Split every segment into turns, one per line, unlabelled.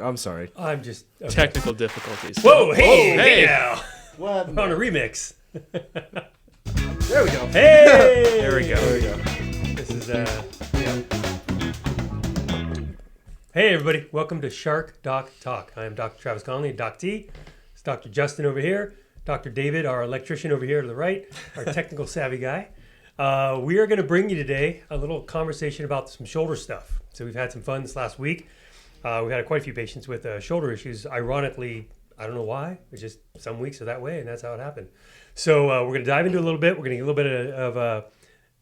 I'm sorry.
I'm just okay.
Technical difficulties.
Whoa, hey,
Whoa,
hey
hey.
now.
What?
We're on a remix.
There we go.
Hey,
There we go.
There we go.
This is yeah. Hey everybody, welcome to SHARC Doc Talk. I am Dr. Travis Conley, Doc T. It's Dr. Justin over here, Dr. David, our electrician over here to the right, our technical savvy guy. We are going to bring you today a little conversation about some shoulder stuff. So we've had some fun this last week. We've had quite a few patients with shoulder issues. Ironically, I don't know why. It's just some weeks are that way, and that's how it happened. So we're going to dive into a little bit. We're going to get a little bit of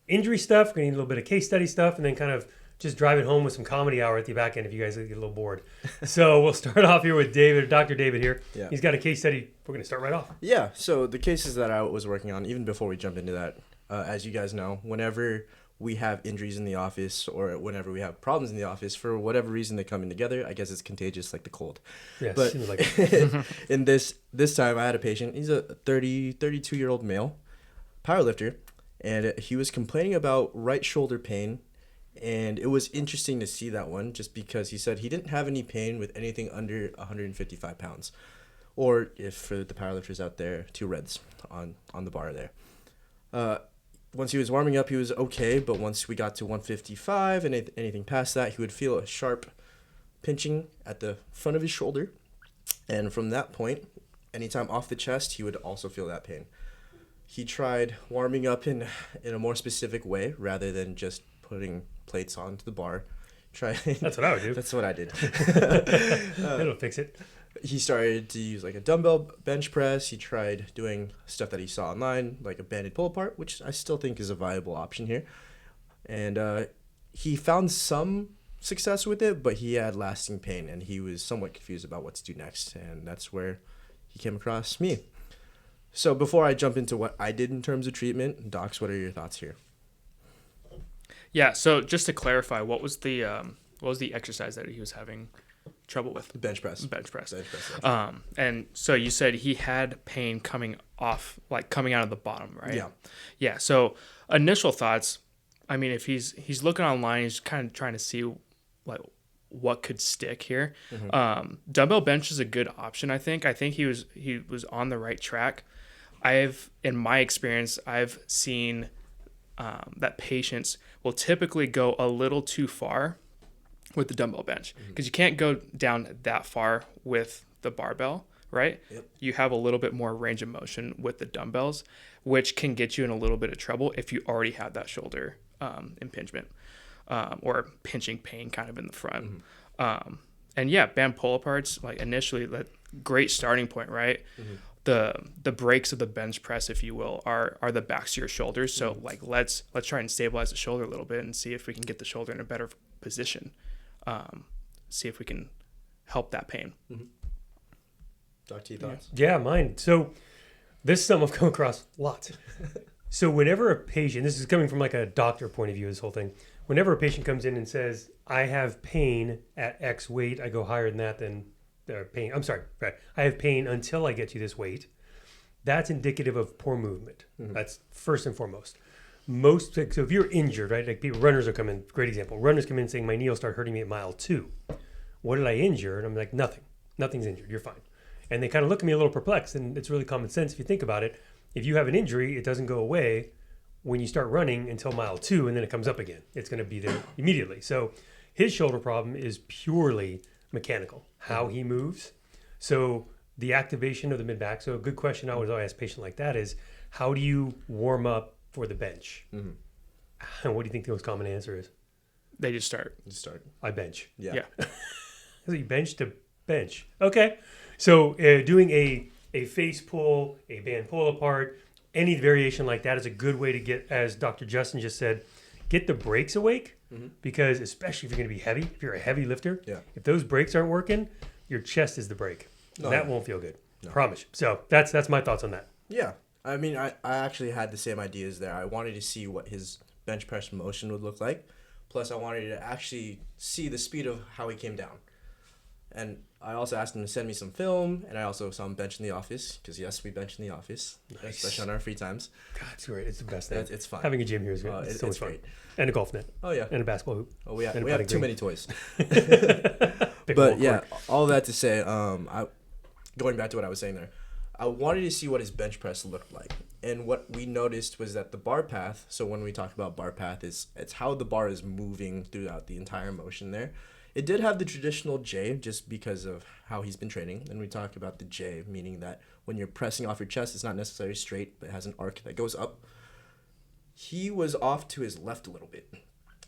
injury stuff. We're going to get a little bit of case study stuff, and then kind of just drive it home with some comedy hour at the back end if you guys get a little bored. So we'll start off here with David, Dr. David here.
Yeah.
He's got a case study. We're going to start right off.
Yeah, so the cases that I was working on, even before we jump into that, as you guys know, whenever we have injuries in the office or whenever we have problems in the office, for whatever reason they come in together, I guess it's contagious like the cold.
Yeah,
But
seems like it.
in this time, I had a patient. He's a 32-year-old male powerlifter, and he was complaining about right shoulder pain. And it was interesting to see that one just because he said he didn't have any pain with anything under 155 pounds. Or if for the powerlifters out there, 2 reds on the bar there. Once he was warming up, he was okay. But once we got to 155 and anything past that, he would feel a sharp pinching at the front of his shoulder. And from that point, anytime off the chest, he would also feel that pain. He tried warming up in a more specific way rather than just putting plates onto the bar.
That's what I would do.
That's what I did.
It'll fix it.
He started to use like a dumbbell bench press. He tried doing stuff that he saw online, like a banded pull apart, which I still think is a viable option here. And he found some success with it, but he had lasting pain, and he was somewhat confused about what to do next. And that's where he came across me. So before I jump into what I did in terms of treatment, docs, what are your thoughts here?
Yeah, so just to clarify, what was the exercise that he was having trouble with?
Bench press.
Bench press.
Yeah.
And so you said he had pain coming off, like coming out of the bottom, right?
Yeah.
Yeah. So initial thoughts, I mean, if he's looking online, he's kind of trying to see like what could stick here. Mm-hmm. Dumbbell bench is a good option, I think. I think he was on the right track. In my experience, I've seen that patients will typically go a little too far with the dumbbell bench because you can't go down that far with the barbell, right?
Yep.
You have a little bit more range of motion with the dumbbells, which can get you in a little bit of trouble if you already have that shoulder impingement or pinching pain kind of in the front. Mm-hmm. And yeah, band pull aparts, like initially, that great starting point, right? Mm-hmm. The breaks of the bench press, if you will, are the backs of your shoulders. So like let's try and stabilize the shoulder a little bit and see if we can get the shoulder in a better position. See if we can help that pain.
Mm-hmm. Dr. T, thoughts?
Yeah, mine. So this is something I've come across lots. So whenever a patient, this is coming from like a doctor point of view, this whole thing. Whenever a patient comes in and says, I have pain at X weight, I go higher than that, then pain. I'm sorry, right. I have pain until I get to this weight. That's indicative of poor movement. Mm-hmm. That's first and foremost. So if you're injured, right? Like runners will come in. Great example. Runners come in saying my knee will start hurting me at mile 2. What did I injure? And I'm like, nothing. Nothing's injured. You're fine. And they kind of look at me a little perplexed. And it's really common sense if you think about it. If you have an injury, it doesn't go away when you start running until mile 2, and then it comes up again. It's going to be there immediately. So his shoulder problem is purely mechanical, how he moves. So the activation of the mid-back. So a good question I would always ask a patient like that is, how do you warm up for the bench? Mm-hmm. And what do you think the most common answer is?
They just start.
I bench.
Yeah.
So you bench to bench. Okay. So doing a face pull, a band pull apart, any variation like that is a good way to get, as Dr. Justin just said, get the brakes awake. Mm-hmm. Because especially if you're going to be heavy, if you're a heavy lifter, if those brakes aren't working, your chest is the brake. That won't feel good. No. Promise you. So that's my thoughts on that.
Yeah. I mean, I actually had the same ideas there. I wanted to see what his bench press motion would look like. Plus, I wanted to actually see the speed of how he came down. And I also asked him to send me some film, and I also saw him bench in the office, because yes, we bench in the office, especially on our free times.
God, it's great. It's the best thing.
It's fun.
Having a gym here is great. It's so much fun. And a golf net.
Oh, yeah.
And a basketball hoop.
Oh, we have too many toys. But yeah, all that to say, going back to what I was saying there, I wanted to see what his bench press looked like. And what we noticed was that the bar path, so when we talk about bar path, it's how the bar is moving throughout the entire motion there. It did have the traditional J just because of how he's been training. And we talk about the J, meaning that when you're pressing off your chest, it's not necessarily straight, but it has an arc that goes up. He was off to his left a little bit.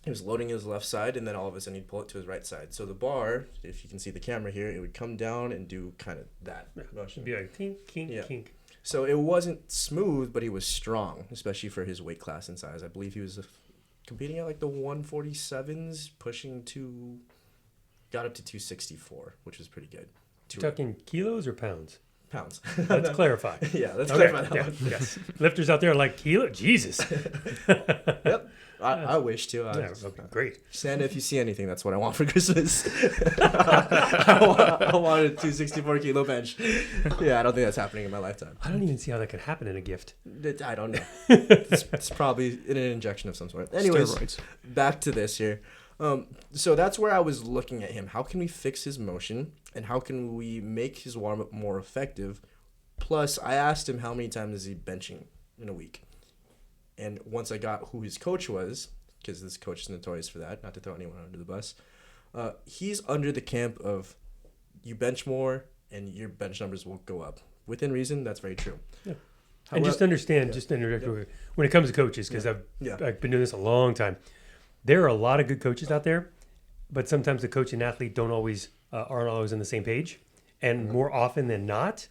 He was loading his left side, and then all of a sudden he'd pull it to his right side. So the bar, if you can see the camera here, it would come down and do kind of that motion.
It'd be like kink, kink, kink.
So it wasn't smooth, but he was strong, especially for his weight class and size. I believe he was competing at like the 147s, got up to 264, which was pretty good.
Talking kilos or pounds?
Pounds.
Let's clarify.
Yeah, let's clarify that one.
Yes. Lifters out there are like, kilo? Jesus.
Yep. I wish to.
Yeah, okay, great.
Santa, if you see anything, that's what I want for Christmas. I want a 264 kilo bench. Yeah, I don't think that's happening in my lifetime.
I don't even see how that could happen in a gift.
I don't know. It's probably in an injection of some sort. Anyways,
Steroids.
back to this here. So that's where I was looking at him. How can we fix his motion, and how can we make his warm-up more effective? Plus, I asked him how many times is he benching in a week. And once I got who his coach was, because this coach is notorious for that, not to throw anyone under the bus, he's under the camp of you bench more and your bench numbers will go up. Within reason, that's very true.
Yeah. And just understand, just to interject, when it comes to coaches, because I've been doing this a long time, there are a lot of good coaches out there, but sometimes the coach and athlete aren't always on the same page. And more often than not,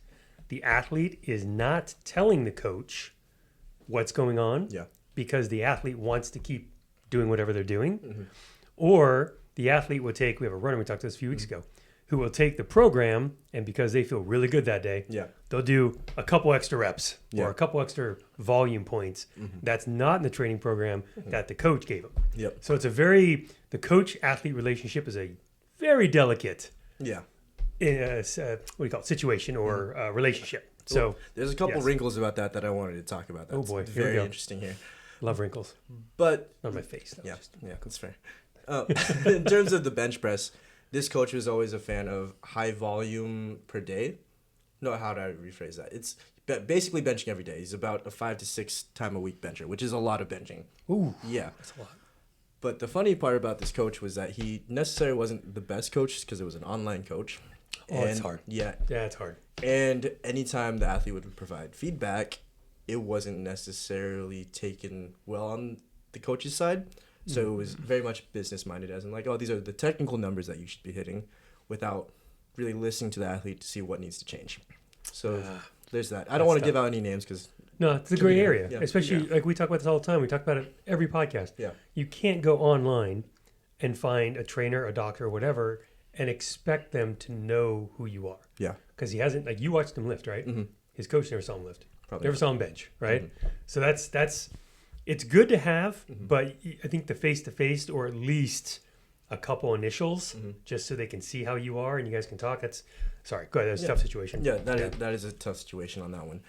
the athlete is not telling the coach what's going on because the athlete wants to keep doing whatever they're doing. Or the athlete will take, we have a runner, we talked to this a few weeks ago, who will take the program, and because they feel really good that day, they'll do a couple extra reps or a couple extra volume points. That's not in the training program that the coach gave them. So it's the coach-athlete relationship is a very delicate situation or relationship. So
there's a couple wrinkles about that I wanted to talk about. That's very interesting here.
Love wrinkles.
But
on my face.
That's fair. In terms of the bench press, this coach was always a fan of high volume per day. No, how do I rephrase that? It's basically benching every day. He's about a 5 to 6 time a week bencher, which is a lot of benching.
Ooh,
yeah,
that's a lot.
But the funny part about this coach was that he necessarily wasn't the best coach because it was an online coach.
It's hard.
Yeah,
it's hard.
And anytime the athlete would provide feedback, it wasn't necessarily taken well on the coach's side. So it was very much business-minded, as in like, oh, these are the technical numbers that you should be hitting, without really listening to the athlete to see what needs to change. So there's that. I don't want to give out any names because...
No, it's a gray area, especially like we talk about this all the time. We talk about it every podcast.
Yeah.
You can't go online and find a trainer, a doctor, or whatever, and expect them to know who you are.
Yeah.
Because he hasn't, like, you watched him lift, right? His coach never saw him lift.
Probably
never saw him bench, right? So that's it's good to have, but I think the face-to-face, or at least a couple initials, just so they can see how you are and you guys can talk. Sorry, go ahead. That's a tough situation.
Yeah, that is a tough situation on that one.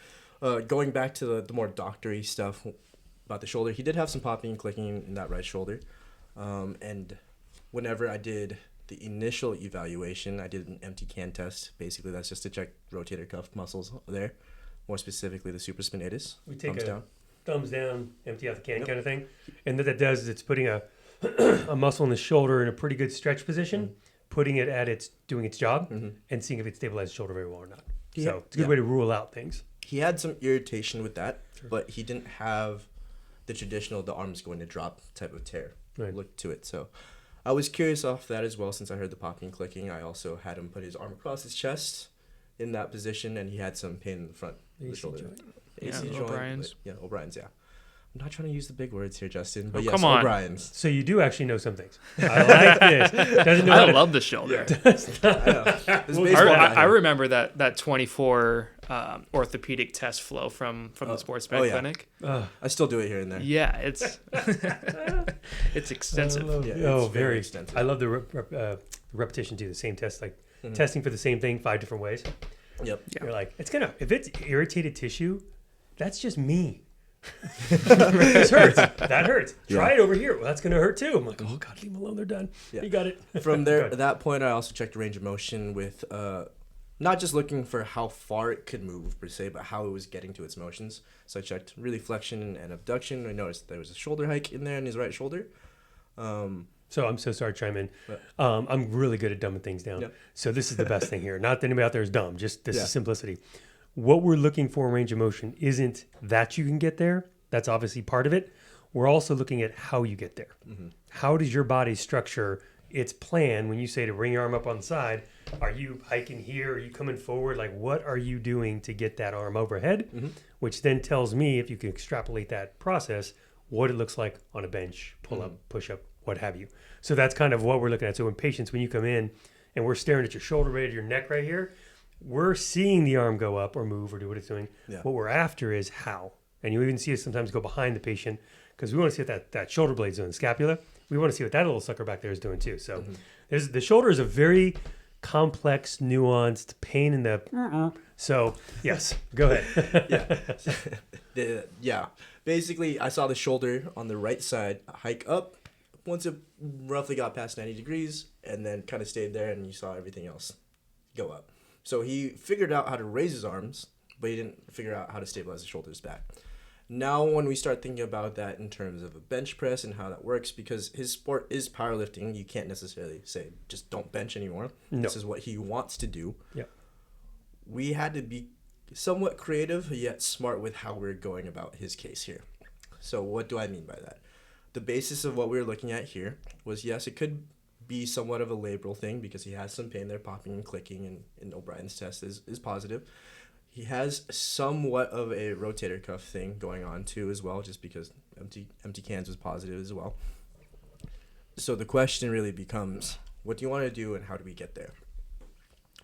Going back to the more doctory stuff about the shoulder, he did have some popping and clicking in that right shoulder. And whenever I did the initial evaluation, I did an empty can test. Basically, that's just to check rotator cuff muscles there, more specifically the supraspinatus.
We take
down.
Thumbs down, empty out the can kind of thing. And what that does is it's putting a muscle in the shoulder in a pretty good stretch position, putting it at doing its job, and seeing if it stabilizes the shoulder very well or not. So it's a good way to rule out things.
He had some irritation with that, but he didn't have the traditional, the arm's going to drop type of tear look to it. So I was curious off that as well, since I heard the popping and clicking. I also had him put his arm across his chest in that position, and he had some pain in the front of the shoulder. AC joint.
O'Brien's.
O'Brien's, yeah. I'm not trying to use the big words here, Justin, but
come on.
O'Brien's.
So you do actually know some things. I like this.
I love the shoulder. I remember that 24 orthopedic test flow from the sports med clinic.
I still do it here and there.
Yeah, it's it's extensive.
It's very extensive. I love the repetition too. The same test, like testing for the same thing 5 different ways.
Yep.
You're like, if it's irritated tissue, that's just me. This hurts. That hurts. Try
Yeah.
it over here. Well, that's going to hurt too. I'm like, oh God, leave them alone. They're done.
Yeah.
You got it.
From there,
Go
at
ahead.
that point, I also checked the range of motion with not just looking for how far it could move per se, but how it was getting to its motions. So I checked really flexion and abduction. I noticed there was a shoulder hike in there in his right shoulder.
So I'm so sorry to chime in.
But-
I'm really good at dumbing things down.
Yep.
So this is the best thing here. Not that anybody out there is dumb. Just this
Yeah.
is simplicity. What we're looking for in range of motion isn't that you can get there. That's obviously part of it. We're also looking at how you get there.
Mm-hmm.
How does your body structure its plan when you say to bring your arm up on the side? Are you hiking here? Are you coming forward? Like, what are you doing to get that arm overhead?
Mm-hmm.
Which then tells me, if you can extrapolate that process, what it looks like on a bench, pull up, push up, what have you. So that's kind of what we're looking at. So in patients, when you come in and we're staring at your shoulder blade, your neck right here, we're seeing the arm go up or move or do what it's doing.
Yeah.
What we're after is how. And you even see us sometimes go behind the patient because we want to see what that shoulder blade's doing, scapula. We want to see what that little sucker back there is doing too. So there's the shoulder is a very complex, nuanced pain in the. So yes, go ahead.
Yeah. Basically, I saw the shoulder on the right side hike up once it roughly got past 90 degrees and then kind of stayed there, and you saw everything else go up. So he figured out how to raise his arms, but he didn't figure out how to stabilize the shoulders back. Now, when we start thinking about that in terms of a bench press and how that works, because his sport is powerlifting, you can't necessarily say just don't bench anymore.
No.
This is what he wants to do.
Yeah.
We had to be somewhat creative yet smart with how we're going about his case here. So what do I mean by that? The basis of what we were looking at here was, yes, it could be somewhat of a labral thing because he has some pain there popping and clicking, and O'Brien's test is positive. He has somewhat of a rotator cuff thing going on too as well, just because empty cans was positive as well. So the question really becomes, what do you want to do and how do we get there?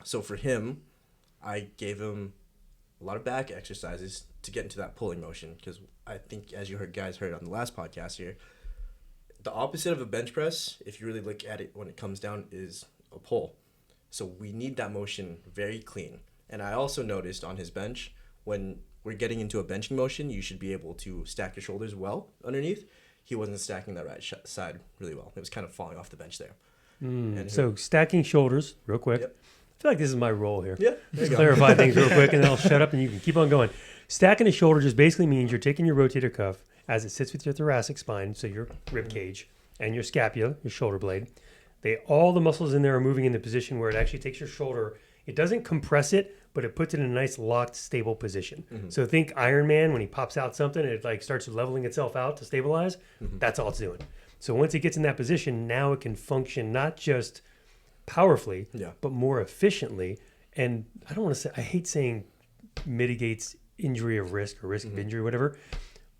So for him, I gave him a lot of back exercises to get into that pulling motion, because I think, as you guys heard on the last podcast here, the opposite of a bench press, if you really look at it when it comes down, is a pull. So we need that motion very clean. And I also noticed on his bench, when we're getting into a benching motion, you should be able to stack your shoulders well underneath. He wasn't stacking that right side really well. It was kind of falling off the bench there. And
So stacking shoulders, real quick.
Yep.
I feel like this is my role here.
Yeah, there
Just
you go.
clarify things real quick, and then I'll shut up, and you can keep on going. Stacking the shoulder just basically means you're taking your rotator cuff as it sits with your thoracic spine, so your rib cage, and your scapula, your shoulder blade. All the muscles in there are moving in the position where it actually takes your shoulder. It doesn't compress it, but it puts it in a nice locked, stable position. So think Iron Man, when he pops out something, it like starts leveling itself out to stabilize. That's all it's doing. So once it gets in that position, now it can function not just powerfully,
Yeah.
but more efficiently. And I don't want to say, I hate saying mitigates injury of risk or risk of injury, whatever,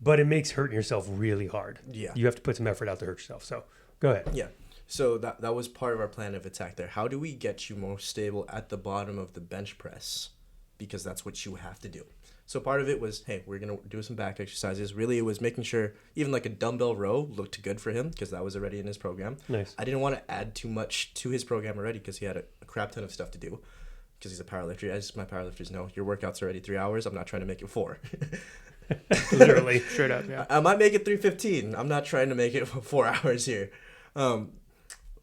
but it makes hurting yourself really hard.
Yeah.
You have to put some effort out to hurt yourself. So go ahead.
Yeah. So that was part of our plan of attack there. How do we get you more stable at the bottom of the bench press? Because that's what you have to do. So part of it was, hey, we're going to do some back exercises. Really, it was making sure even like a dumbbell row looked good for him, because that was already in his program.
Nice.
I didn't want to add too much to his program already, because he had a crap ton of stuff to do, because he's a powerlifter. As my powerlifters know, your workout's already 3 hours. I'm not trying to make it 4.
Literally.
Straight up, yeah.
I might make it 3:15. I'm not trying to make it 4 hours here.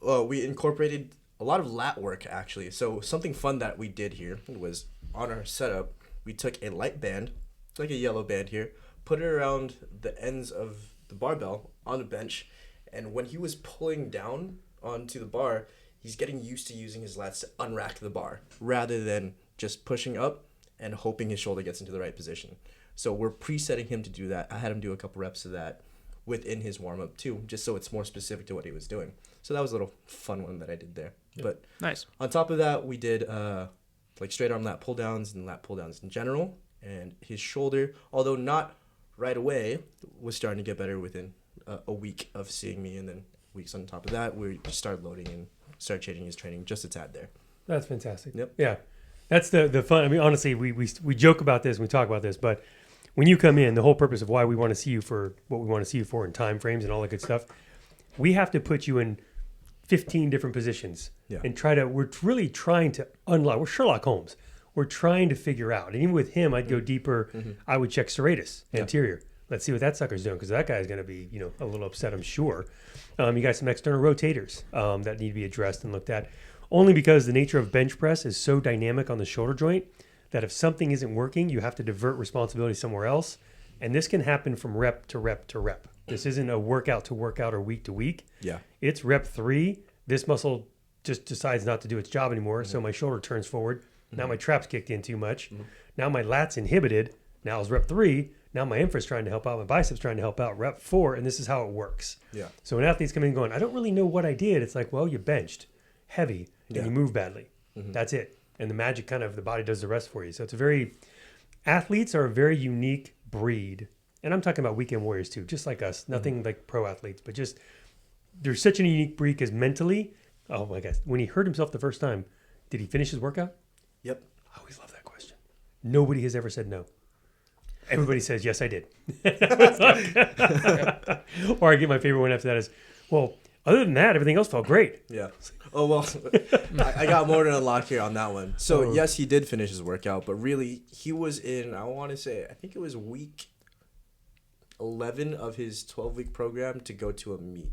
Well, we incorporated a lot of lat work, actually. So something fun that we did here was, on our setup, we took a light band, like a yellow band here, put it around the ends of the barbell on the bench, and when he was pulling down onto the bar, he's getting used to using his lats to unrack the bar rather than just pushing up and hoping his shoulder gets into the right position. So we're presetting him to do that. I had him do a couple reps of that within his warm-up too, just so it's more specific to what he was doing. So that was a little fun one that I did there.
Yeah.
But
Nice.
on top of that, we did like straight arm lat pull downs and lat pull downs in general. And his shoulder, although not right away, was starting to get better within a week of seeing me. And then weeks on top of that, we just started loading and started changing his training just a tad there.
That's fantastic.
Yep.
Yeah. That's the fun. I mean, honestly, we joke about this and we talk about this, but when you come in, the whole purpose of why we want to see you for what we want to see you for in time frames and all that good stuff, we have to put you in 15 different positions and we're really trying to unlock. We're Sherlock Holmes. We're trying to figure out. And even with him, I'd go deeper. I would check serratus, anterior. Let's see what that sucker's doing, because that guy's going to be, a little upset, I'm sure. You got some external rotators that need to be addressed and looked at, only because the nature of bench press is so dynamic on the shoulder joint that if something isn't working, you have to divert responsibility somewhere else. And this can happen from rep to rep to rep. This isn't a workout to workout or week to week.
Yeah.
It's rep 3. This muscle just decides not to do its job anymore. So my shoulder turns forward. Now my trap's kicked in too much. Now my lat's inhibited. Now it's rep 3. Now my infra's trying to help out. My biceps trying to help out. Rep 4. And this is how it works.
Yeah.
So when athletes come in going, I don't really know what I did. It's like, well, you benched heavy and you move badly. That's it. And the magic the body does the rest for you. So athletes are a very unique breed. And I'm talking about weekend warriors too, just like us. Nothing like pro athletes, but just they're such a unique breed because mentally, oh my gosh, when he hurt himself the first time, did he finish his workout?
Yep.
I always love that question. Nobody has ever said no. Everybody says, yes, I did. Or I get my favorite one after that is, well, other than that, everything else felt great.
Yeah. Oh, well, I got more than unlocked here on that one. So, yes, he did finish his workout, but really, he was in, I think it was week 11 of his 12-week program to go to a meet.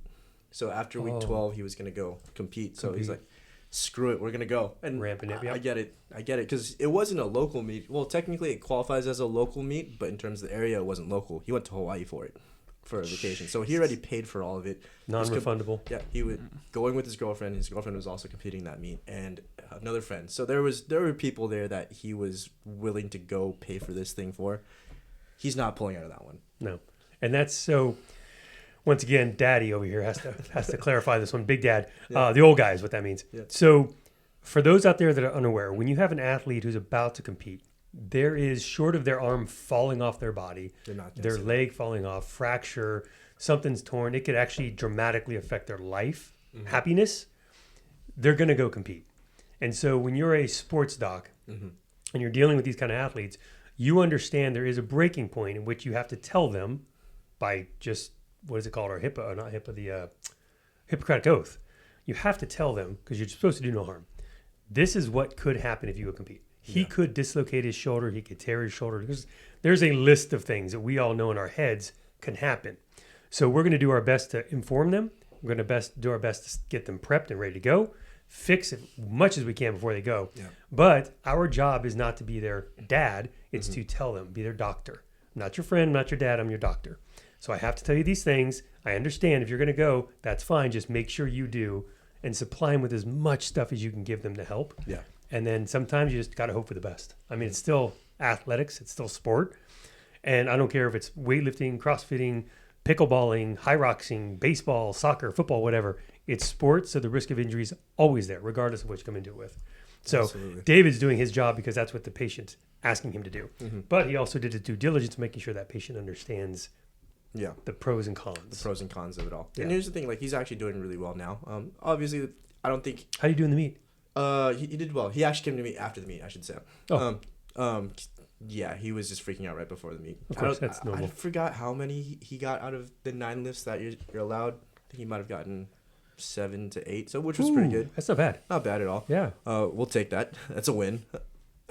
So, after week 12, he was going to go compete. So, he's like, screw it, we're going to go. And
ramping it,
I get it, because it wasn't a local meet. Well, technically, it qualifies as a local meet, but in terms of the area, it wasn't local. He went to Hawaii for it. For a vacation, so he already paid for all of it.
Non-refundable.
Yeah, he was going with his girlfriend. His girlfriend was also competing that meet, and another friend. So there were people there that he was willing to go pay for this thing for. He's not pulling out of that one.
No, and that's so. Once again, Daddy over here has to clarify this one. Big Dad, the old guy is what that means.
Yeah.
So, for those out there that are unaware, when you have an athlete who's about to compete, there is, short of their arm falling off their body, their leg falling off, fracture, something's torn, it could actually dramatically affect their life, happiness, they're going to go compete. And so when you're a sports doc and you're dealing with these kind of athletes, you understand there is a breaking point in which you have to tell them by just, what is it called, or HIPAA, or not HIPAA, the Hippocratic Oath. You have to tell them, because you're supposed to do no harm. This is what could happen if you would compete. He could dislocate his shoulder. He could tear his shoulder. There's a list of things that we all know in our heads can happen. So we're going to do our best to inform them. We're going to do our best to get them prepped and ready to go. Fix it much as we can before they go. Yeah. But our job is not to be their dad. It's to tell them, be their doctor. I'm not your friend, I'm not your dad, I'm your doctor. So I have to tell you these things. I understand if you're going to go, that's fine. Just make sure you do and supply them with as much stuff as you can give them to help. Yeah. And then sometimes you just got to hope for the best. I mean, it's still athletics. It's still sport. And I don't care if it's weightlifting, crossfitting, pickleballing, high roxing, baseball, soccer, football, whatever. It's sports, so the risk of injury is always there, regardless of what you come into it with. So absolutely. David's doing his job because that's what the patient's asking him to do. But he also did his due diligence, making sure that patient understands the pros and cons.
The pros and cons of it all. Yeah. And here's the thing, he's actually doing really well now. Obviously, I don't think...
How do you do in the meet?
He did well. He actually came to me after the meet, I should say. Oh. Yeah, he was just freaking out right before the meet.
Of course, that's normal.
I forgot how many he got out of the 9 lifts that you're allowed. I think he might have gotten 7 to 8, so which was pretty good.
That's not bad.
Not bad at all.
Yeah.
We'll take that. That's a win.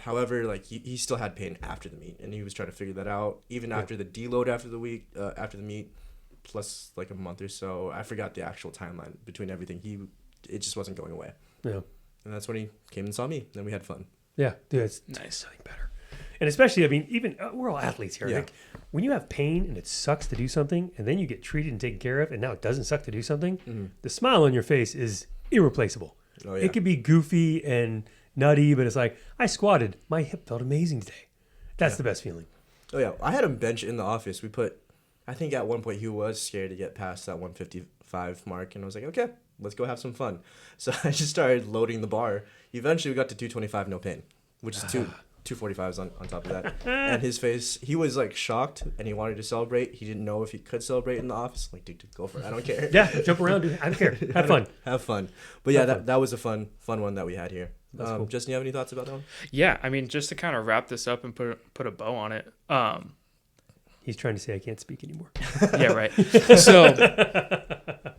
However, he still had pain after the meet, and he was trying to figure that out. Even after the deload after the meet, plus a month or so. I forgot the actual timeline between everything. It just wasn't going away.
Yeah.
And that's when he came and saw me. Then we had fun.
Yeah, dude, it's nice. Something better. And especially, I mean, even we're all athletes here. Yeah. When you have pain and it sucks to do something, and then you get treated and taken care of, and now it doesn't suck to do something, the smile on your face is irreplaceable. Oh, yeah. It could be goofy and nutty, but it's like, I squatted. My hip felt amazing today. That's the best feeling.
Oh, yeah. I had him bench in the office. I think at one point he was scared to get past that 155 mark, and I was like, okay, let's go have some fun. So I just started loading the bar. Eventually, we got to 225 no pain, which is 245s on top of that. And his face, he was shocked, and he wanted to celebrate. He didn't know if he could celebrate in the office. Dude, go for it. I don't care.
Yeah, jump around, dude. I don't care. Have fun.
Have fun. But yeah, that was a fun one that we had here. Cool. Justin, you have any thoughts about that one?
Yeah, I mean, just to kind of wrap this up and put a bow on it.
He's trying to say I can't speak anymore.
Yeah, right. So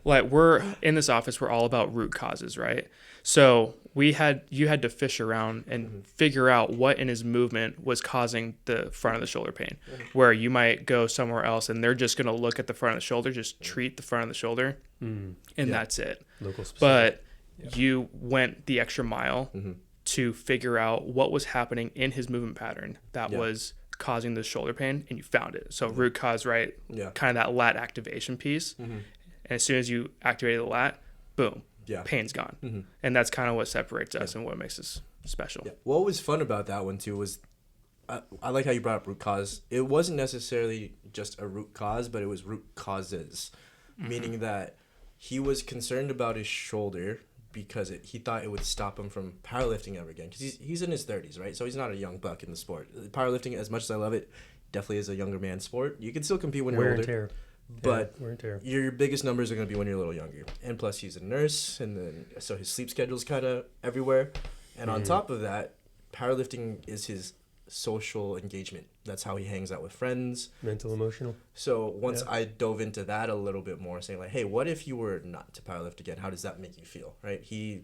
like we're in this office, we're all about root causes, right? So you had to fish around and figure out what in his movement was causing the front of the shoulder pain, where you might go somewhere else and they're just going to look at the front of the shoulder, just treat the front of the shoulder, and that's it.
Local specific.
But you went the extra mile to figure out what was happening in his movement pattern that was causing the shoulder pain, and you found it. So root cause, right?
Yeah.
Kind of that lat activation piece. And as soon as you activated the lat, boom, pain's gone. And that's kind of what separates us and what makes us special.
Yeah. What was fun about that one too was, I like how you brought up root cause. It wasn't necessarily just a root cause, but it was root causes, meaning that he was concerned about his shoulder because he thought it would stop him from powerlifting ever again. Because he's in his 30s, right? So he's not a young buck in the sport. Powerlifting, as much as I love it, definitely is a younger man's sport. You can still compete when you're
Wear
older.
and tear.
But
wear and tear.
your biggest numbers are going to be when you're a little younger. And plus, he's a nurse, and then so his sleep schedule's kind of everywhere. And on top of that, powerlifting is his social engagement. That's how he hangs out with friends.
Mental, emotional.
So once I dove into that a little bit more, saying like, hey, what if you were not to powerlift again? How does that make you feel, right? He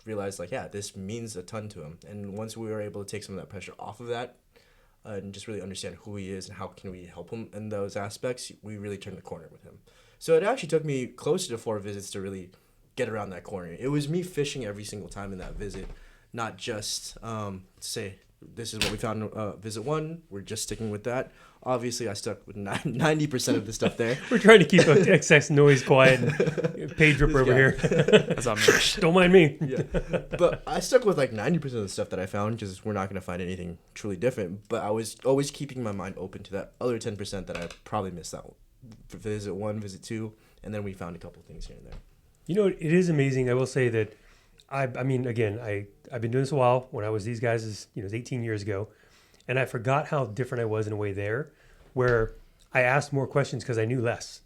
realized like, yeah, this means a ton to him. And once we were able to take some of that pressure off of that, and just really understand who he is and how can we help him in those aspects, we really turned the corner with him. So it actually took me closer to 4 visits to really get around that corner. It was me fishing every single time in that visit, not just say, this is what we found in visit 1, we're just sticking with that. Obviously, I stuck with 90% of the stuff there.
We're trying to keep excess noise quiet and page ripper over here.
That's on me.
Don't mind me.
Yeah. But I stuck with like 90% of the stuff that I found because we're not going to find anything truly different. But I was always keeping my mind open to that other 10% that I probably missed out. Visit 1, visit 2, and then we found a couple things here and there.
You know, it is amazing. I will say that, I mean, again, I've been doing this a while. When I was these guys, it was 18 years ago. And I forgot how different I was in a way there, where I asked more questions because I knew less.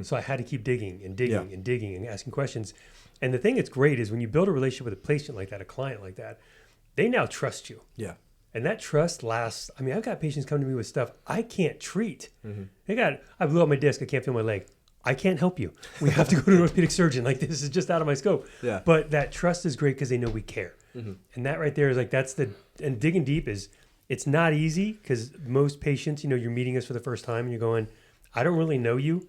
So I had to keep digging and digging and digging and asking questions. And the thing that's great is when you build a relationship with a patient like that, a client like that, they now trust you.
Yeah.
And that trust lasts. I mean, I've got patients come to me with stuff I can't treat. I blew out my disc. I can't feel my leg. I can't help you. We have to go to an orthopedic surgeon. Like, this is just out of my scope.
Yeah.
But that trust is great because they know we care. And that right there is like, and digging deep is, it's not easy because most patients, you're meeting us for the first time and you're going, I don't really know you.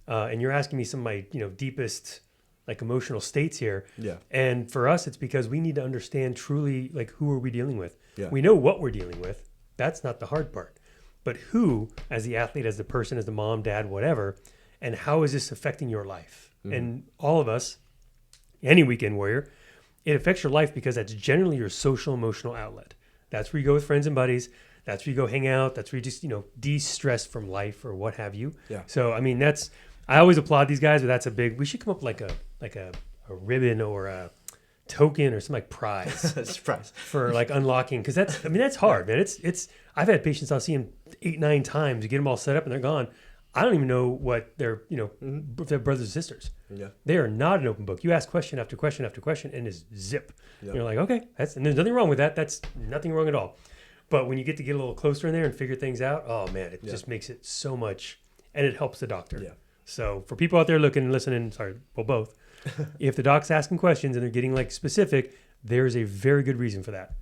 And you're asking me some of my, deepest like emotional states here.
Yeah.
And for us, it's because we need to understand truly, like, who are we dealing with?
Yeah.
We know what we're dealing with. That's not the hard part. But who, as the athlete, as the person, as the mom, dad, whatever, and how is this affecting your life? And all of us, any weekend warrior, it affects your life because that's generally your social emotional outlet. That's where you go with friends and buddies. That's where you go hang out. That's where you just, de-stress from life or what have you.
Yeah.
So, I mean, I always applaud these guys, but we should come up with like a ribbon or a token or some like prize
Surprise.
for like unlocking. Cause that's hard, man. I've had patients, I'll see them 8-9 times, you get them all set up and they're gone. I don't even know what they're, if they're brothers and sisters.
Yeah.
They are not an open book. You ask question after question after question and it's zip.
Yeah.
You're like, okay, and there's nothing wrong with that. That's nothing wrong at all. But when you get a little closer in there and figure things out, oh man, it just makes it so much, and it helps the doctor.
Yeah.
So for people out there looking and listening, both, if the doc's asking questions and they're getting like specific, there's a very good reason for that.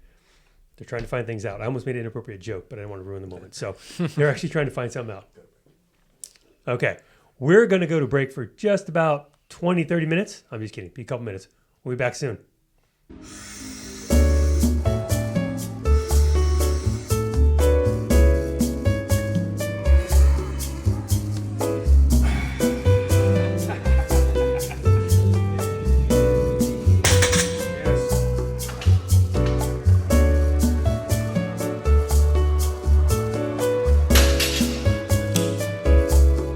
They're trying to find things out. I almost made an inappropriate joke, but I didn't want to ruin the moment. So they're actually trying to find something out. Okay, we're going to go to break for just about 20, 30 minutes. I'm just kidding. Be a couple minutes. We'll be back soon.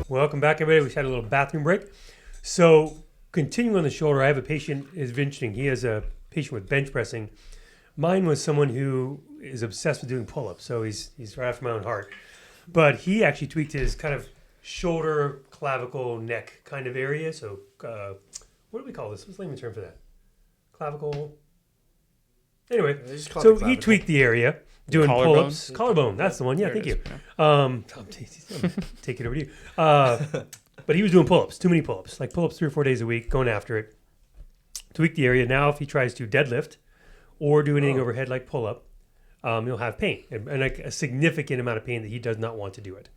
Welcome back, everybody. We just had a little bathroom break. So, continuing on the shoulder, I have a patient. It's interesting. He has a patient with bench pressing. Mine was someone who is obsessed with doing pull-ups, so he's right after my own heart. But he actually tweaked his kind of shoulder, clavicle, neck kind of area. So, what do we call this? What's the layman term for that? Clavicle. Anyway, so he tweaked the area. Doing pull-ups. Collarbone. That's the one. Yeah, thank you. Take it over to you. But he was doing pull-ups, too many pull-ups, like pull-ups 3 or 4 days a week, going after it. Tweak the area. Now, if he tries to deadlift or do anything overhead like pull-up, he'll have pain and like a significant amount of pain that he does not want to do it.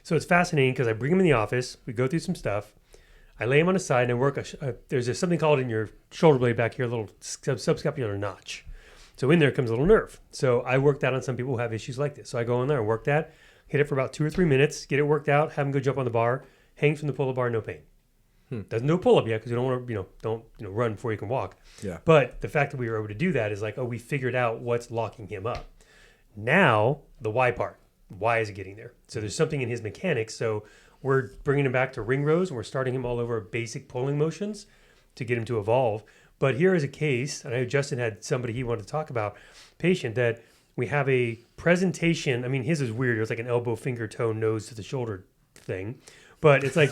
So it's fascinating because I bring him in the office. We go through some stuff. I lay him on his side and I work. There's something called in your shoulder blade back here, a little subscapular notch. So in there comes a little nerve. So I work that on some people who have issues like this. So I go in there and work that, hit it for about 2 or 3 minutes, get it worked out, have him go jump on the bar, hang from the pull-up bar, no pain. Doesn't do a pull-up yet because you don't want to, don't run before you can walk.
Yeah.
But the fact that we were able to do that is like, we figured out what's locking him up. Now, the why part. Why is it getting there? So there's something in his mechanics. So we're bringing him back to ring rows and we're starting him all over basic pulling motions to get him to evolve. But here is a case, and I know Justin had somebody he wanted to talk about, patient that we have a presentation. I mean, his is weird. It was like an elbow, finger, toe, nose to the shoulder thing. But it's like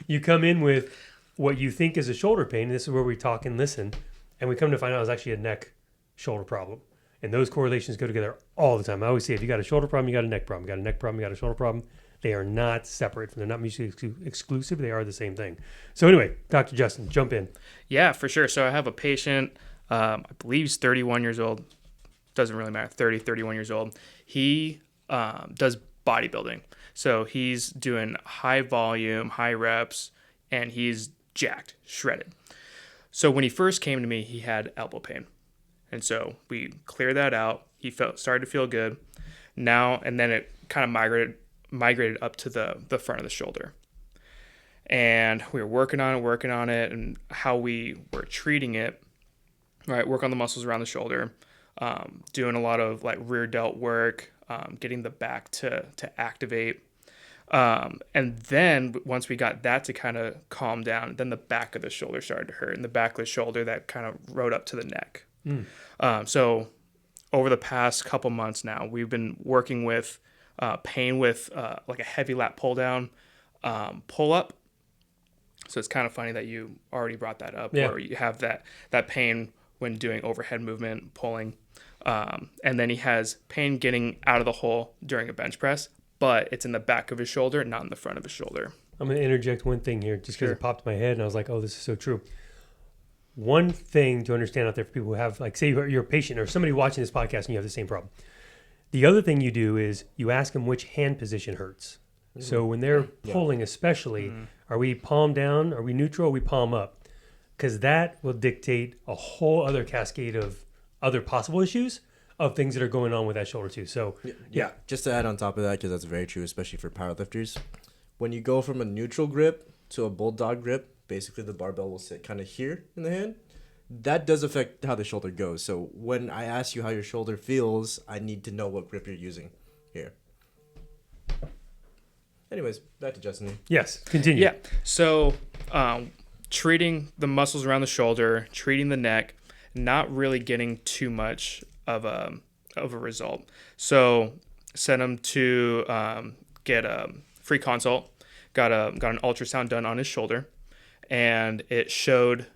you come in with what you think is a shoulder pain. And this is where we talk and listen. And we come to find out it's actually a neck shoulder problem. And those correlations go together all the time. I always say if you got a shoulder problem, you got a neck problem. You got a neck problem, you got a shoulder problem. They are not separate. They're not mutually exclusive. They are the same thing. So anyway, Dr. Justin, jump in.
Yeah, for sure. So I have a patient, I believe he's 31 years old. Doesn't really matter, 30, 31 years old. He does bodybuilding. So he's doing high volume, high reps, and he's jacked, shredded. So when he first came to me, he had elbow pain. And so we cleared that out. He started to feel good. Now, and then it kind of migrated up to the front of the shoulder. And we were working on it, and how we were treating it, right? Work on the muscles around the shoulder, doing a lot of like rear delt work, getting the back to activate. And then once we got that to kind of calm down, then the back of the shoulder started to hurt, and the back of the shoulder that kind of rode up to the neck. So over the past couple months now, we've been working with pain with like a heavy lat pull down, pull up. So it's kind of funny that you already brought that up, where you have that pain when doing overhead movement, pulling. And then he has pain getting out of the hole during a bench press, but it's in the back of his shoulder, not in the front of his shoulder.
I'm going to interject one thing here just because it popped in my head and I was like, oh, this is so true. One thing to understand out there for people who have, like, say you're a patient or somebody watching this podcast and you have the same problem. The other thing you do is you ask them which hand position hurts. So when they're pulling especially, are we palm down, are we neutral, are we palm up? Because that will dictate a whole other cascade of other possible issues of things that are going on with that shoulder too. So
yeah, just to add on top of that, because that's very true, especially for powerlifters. When you go from a neutral grip to a bulldog grip, basically the barbell will sit kind of here in the hand. That does affect how the shoulder goes. So when I ask you how your shoulder feels, I need to know what grip you're using here. Anyways, back to Justin.
Yes, continue.
Yeah. So treating the muscles around the shoulder, treating the neck, not really getting too much of a result. So sent him to get a free consult. Got an ultrasound done on his shoulder, and it showed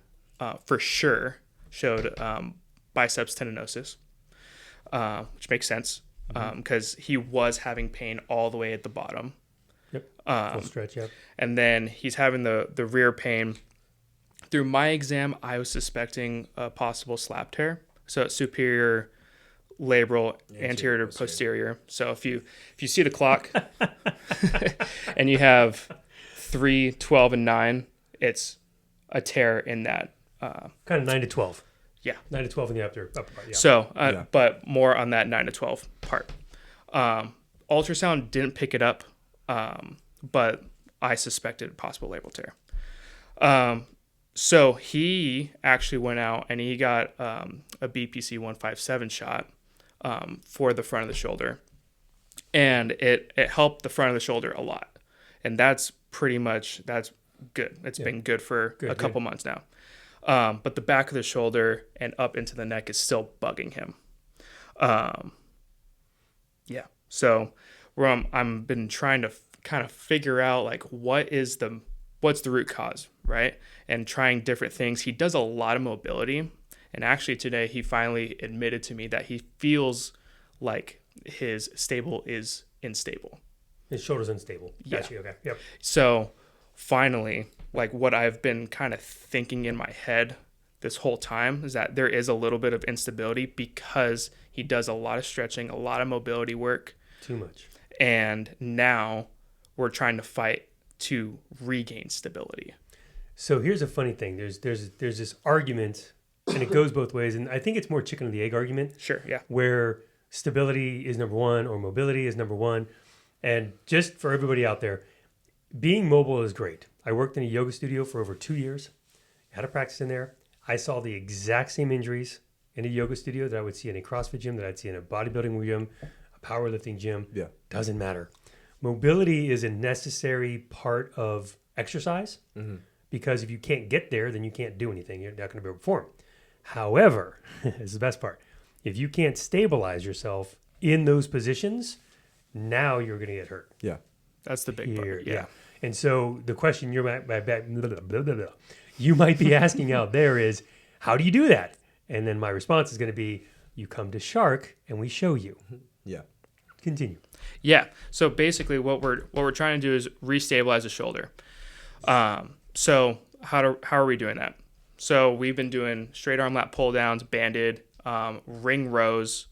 for sure biceps tendinosis, which makes sense because he was having pain all the way at the bottom.
Yep. Full stretch. Yep.
And then he's having the rear pain. Through my exam, I was suspecting a possible slap tear. So it's superior labral, anterior to posterior. So if you see the clock and you have 3, 12, and 9, it's a tear in that.
Kind of 9 to 12.
Yeah.
9 to 12 in the upper part. Yeah.
So, but more on that 9 to 12 part. Ultrasound didn't pick it up, but I suspected possible labral tear. So he actually went out and he got a BPC 157 shot for the front of the shoulder, and it helped the front of the shoulder a lot, and that's good. It's been good for a couple months now. But the back of the shoulder and up into the neck is still bugging him. So I'm been trying to kind of figure out like what's the root cause, right? And trying different things. He does a lot of mobility, and actually today he finally admitted to me that he feels like his stable is unstable.
His shoulder's unstable.
Yeah.
Gotcha. Okay. Yep.
So finally, like what I've been kind of thinking in my head this whole time is that there is a little bit of instability because he does a lot of stretching, a lot of mobility work.
Too much.
And now we're trying to fight to regain stability.
So here's a funny thing. There's this argument, and it goes both ways. And I think it's more chicken or the egg argument.
Sure, yeah.
Where stability is number one or mobility is number one. And just for everybody out there, being mobile is great. I worked in a yoga studio for over 2 years. Had a practice in there. I saw the exact same injuries in a yoga studio that I would see in a CrossFit gym, that I'd see in a bodybuilding gym, a powerlifting gym.
Yeah.
Doesn't matter. Mobility is a necessary part of exercise because if you can't get there, then you can't do anything. You're not going to be able to perform. However, this is the best part. If you can't stabilize yourself in those positions, now you're going to get hurt.
Yeah.
That's the big part. Yeah.
And so the question you might be asking out there is, how do you do that? And then my response is going to be, you come to SHARC and we show you.
Yeah.
Continue.
Yeah. So basically, what we're trying to do is restabilize the shoulder. So how are we doing that? So we've been doing straight arm lat pull downs, banded, ring rows.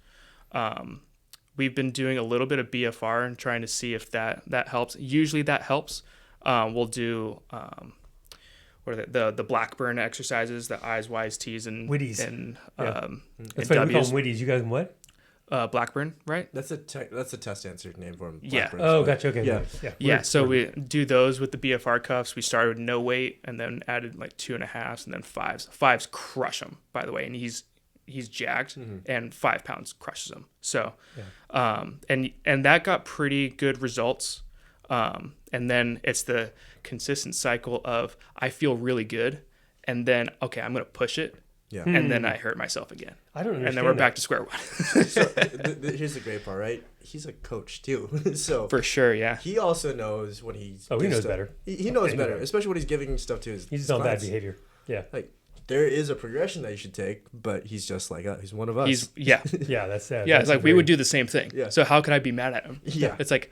We've been doing a little bit of BFR and trying to see if that helps. Usually that helps. We'll do what are the Blackburn exercises, the eyes, Y's, T's, and
Witties.
and
Yeah.
and
That's funny. We call
W's.
them Witties. You guys what?
Blackburn, right?
That's a test answer name for him.
Yeah.
Blackburns,
Oh,
but-
gotcha. Okay.
Yeah.
Yeah.
Yeah, so we do those with the BFR cuffs. We started with no weight and then added like 2.5s and then 5s. 5s crush him, by the way, and he's jacked, and 5 pounds crushes him. So, and that got pretty good results. And then it's the consistent cycle of I feel really good, and then okay, I'm gonna push it,
Yeah.
and then I hurt myself again,
I don't understand.
and then we're
that.
back to square one.
So here's the great part, right? He's a coach too, so
For sure, yeah.
he also knows when he's.
Oh, he
gives
knows
stuff-
better.
He knows
Yeah, he
better,
knows.
especially when he's giving stuff to his.
He's just on bad
clients.
behavior. Yeah.
Like there is a progression that you should take, but he's just like he's one of us.
Yeah,
That's sad.
yeah.
That's
It's like we would do the same thing.
Yeah.
So how could I be mad at him?
Yeah.
It's like,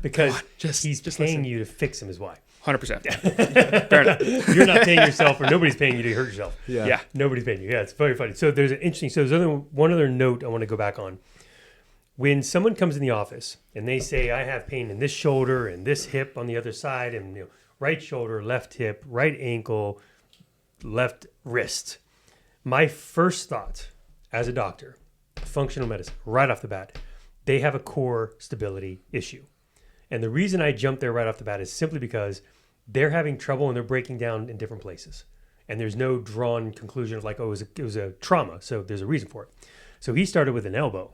because
God, just
he's
just
paying
listen.
you to fix him is why.
100%. Fair enough.
You're not paying yourself, or nobody's paying you to hurt yourself.
Yeah.
Nobody's paying you. Yeah, it's very funny. So there's an interesting. So there's one other note I want to go back on. When someone comes in the office and they say, "I have pain in this shoulder and this hip on the other side, and right shoulder, left hip, right ankle, left wrist," my first thought as a doctor, functional medicine, right off the bat, they have a core stability issue. And the reason I jumped there right off the bat is simply because they're having trouble and they're breaking down in different places. And there's no drawn conclusion of like, oh, it was a trauma, so there's a reason for it. So he started with an elbow.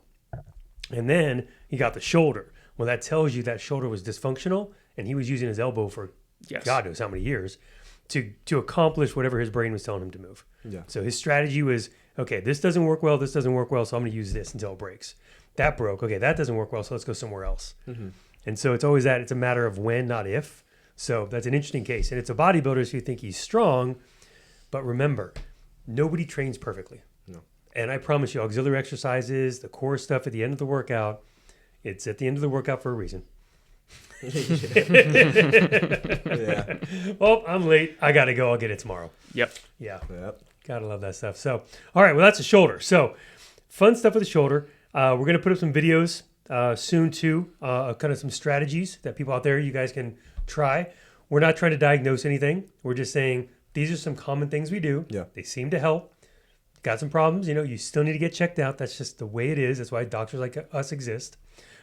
And then he got the shoulder. Well, that tells you that shoulder was dysfunctional, and he was using his elbow for
Yes.
God knows how many years to accomplish whatever his brain was telling him to move.
Yeah.
So his strategy was, okay, this doesn't work well, so I'm going to use this until it breaks. That broke. Okay, that doesn't work well, so let's go somewhere else. And so it's always that. It's a matter of when, not if. So that's an interesting case. And it's a bodybuilder, so you think he's strong. But remember, nobody trains perfectly.
No.
And I promise you, auxiliary exercises, the core stuff at the end of the workout, it's at the end of the workout for a reason.
Yeah.
Oh, I'm late. I got to go. I'll get it tomorrow.
Yep.
Yeah.
Yep.
Gotta love that stuff. So, all right. Well, that's the shoulder. So, fun stuff with the shoulder. We're going to put up some videos soon too, kind of some strategies that people out there, you guys can try. We're not trying to diagnose anything. We're just saying these are some common things we do.
Yeah.
They seem to help. Got some problems, you still need to get checked out. That's just the way it is. That's why doctors like us exist.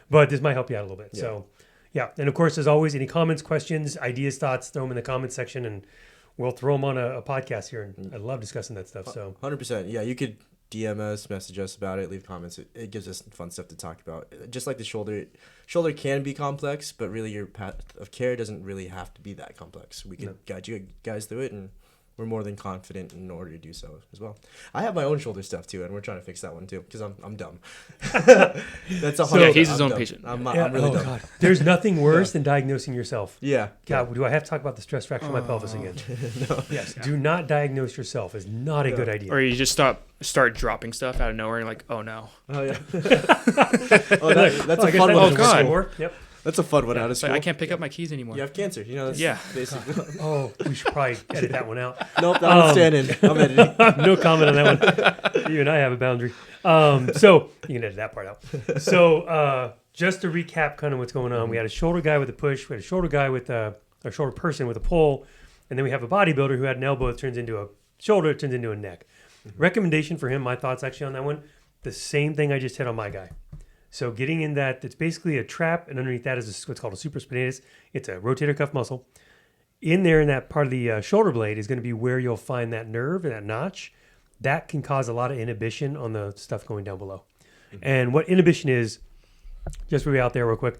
But this might help you out a little bit.
Yeah.
So, yeah. And of course, as always, any comments, questions, ideas, thoughts, throw them in the comments section and we'll throw them on a podcast here. And I love discussing that stuff. So
100%. Yeah, you could DM us, message us about it, leave comments. It gives us fun stuff to talk about. Just like the shoulder can be complex, but really your path of care doesn't really have to be that complex. We can guide you guys through it, and we're more than confident in order to do so as well. I have my own shoulder stuff too, and we're trying to fix that one too because I'm dumb. That's a
Yeah, he's his
I'm
own
dumb.
patient.
I'm
yeah,
really dumb.
God. There's nothing worse than diagnosing yourself.
Yeah.
God, do I have to talk about the stress fracture of my pelvis again? Yes. Do not diagnose yourself. Is not a good idea.
Or you just start dropping stuff out of nowhere and you're like, oh no.
Oh yeah. That's
I
a
guess
fun
that
one.
was
Oh,
to
God.
score.
Yep.
That's a fun one out of
It's like,
school.
I can't pick up my keys anymore.
You have cancer. You know, that's
Yeah.
basically.
Oh, we should probably edit that one out.
Nope, that one's staying in. I'm editing.
No comment on that one. You and I have a boundary. So you can edit that part out. So just to recap kind of what's going on, we had a shoulder guy with a push, we had a shoulder guy with a shoulder person with a pull, and then we have a bodybuilder who had an elbow that turns into a shoulder, it turns into a neck. Recommendation for him, my thoughts actually on that one, the same thing I just hit on my guy. So getting in that, it's basically a trap, and underneath that is what's called a supraspinatus. It's a rotator cuff muscle. In there, in that part of the shoulder blade, is going to be where you'll find that nerve and that notch. That can cause a lot of inhibition on the stuff going down below. And what inhibition is, just for you out there real quick,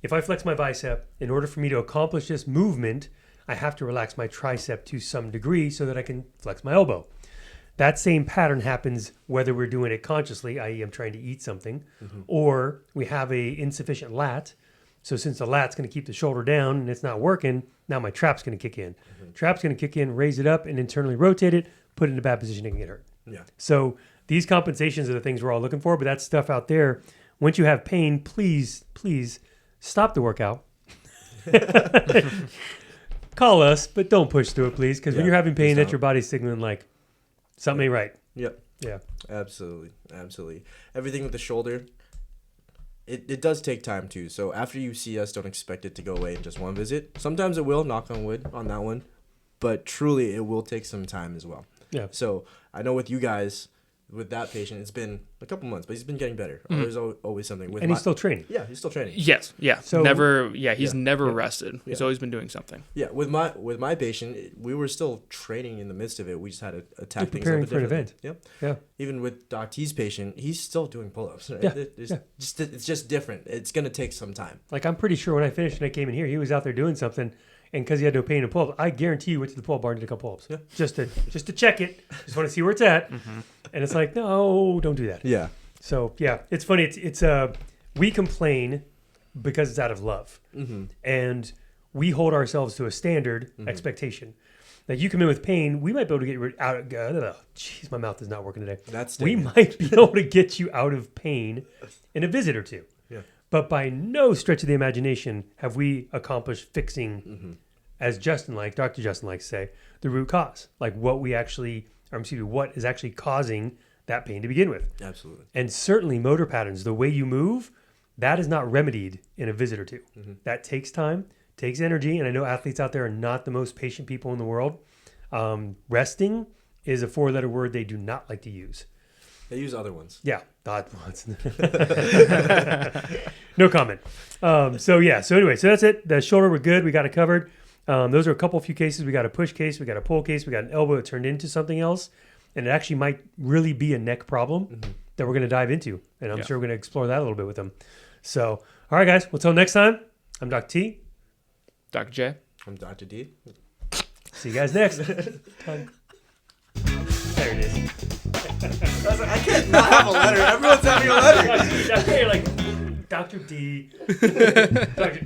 if I flex my bicep, in order for me to accomplish this movement, I have to relax my tricep to some degree so that I can flex my elbow. That same pattern happens whether we're doing it consciously, i.e. I'm trying to eat something, or we have a insufficient lat. So since the lat's going to keep the shoulder down and it's not working, now my trap's going to kick in. Trap's going to kick in, raise it up, and internally rotate it, put it in a bad position, it can get hurt.
Yeah.
So these compensations are the things we're all looking for, but that stuff out there, once you have pain, please stop the workout. Call us, but don't push through it, please, because when
Yeah,
you're having pain,
please
that's
don't.
your body signaling like something ain't right.
Yep.
Yeah.
Absolutely. Everything with the shoulder, it does take time too. So after you see us, don't expect it to go away in just one visit. Sometimes it will, knock on wood on that one, but truly it will take some time as well.
Yeah.
So I know with you guys, with that patient, it's been a couple months, but he's been getting better. There's always something with
And he's still training.
yeah, he's still training.
Yes. Yeah.
So-
He's never rested. He's
Yeah.
always been doing something.
Yeah, with my patient, we were still training in the midst of it. We just had to attack things
preparing
a bit
for an
differently.
event.
Yep.
Yeah.
Even with Doc T's patient, he's still doing pull-ups. Right?
Yeah,
It's just different. It's gonna take some time.
Like I'm pretty sure when I finished and I came in here, he was out there doing something, and because he had no pain and pull-ups, I guarantee you went to the pull-up bar and did a couple pull-ups.
Yeah.
Just to check it. Just want to see where it's at. And it's like, no, don't do that.
Yeah.
So yeah, it's funny. It's we complain because it's out of love, and we hold ourselves to a standard expectation. Like you come in with pain, we might be able to get rid out. Jeez, my mouth is not working today.
That's
We
different.
might be able to get you out of pain in a visit or two.
Yeah.
But by no stretch of the imagination have we accomplished fixing, as Dr. Justin likes to say, the root cause. Like what what is actually causing that pain to begin with.
Absolutely.
And certainly motor patterns, the way you move, that is not remedied in a visit or two. That takes time, takes energy. And I know athletes out there are not the most patient people in the world. Resting is a 4-letter word they do not like to use.
They use other ones.
Yeah, thought once. No comment. So anyway, so that's it. The shoulder, we're good. We got it covered. Those are a few cases. We got a push case. We got a pull case. We got an elbow that turned into something else. And it actually might really be a neck problem that we're going to dive into. And I'm sure we're going to explore that a little bit with them. So, all right, guys. Well, till next time, I'm Dr. T.
Dr. J.
I'm Dr. D.
See you guys next time. There it is.
I was like, I can't not have a letter. Everyone's having a letter.
You're like, Dr. D. Dr.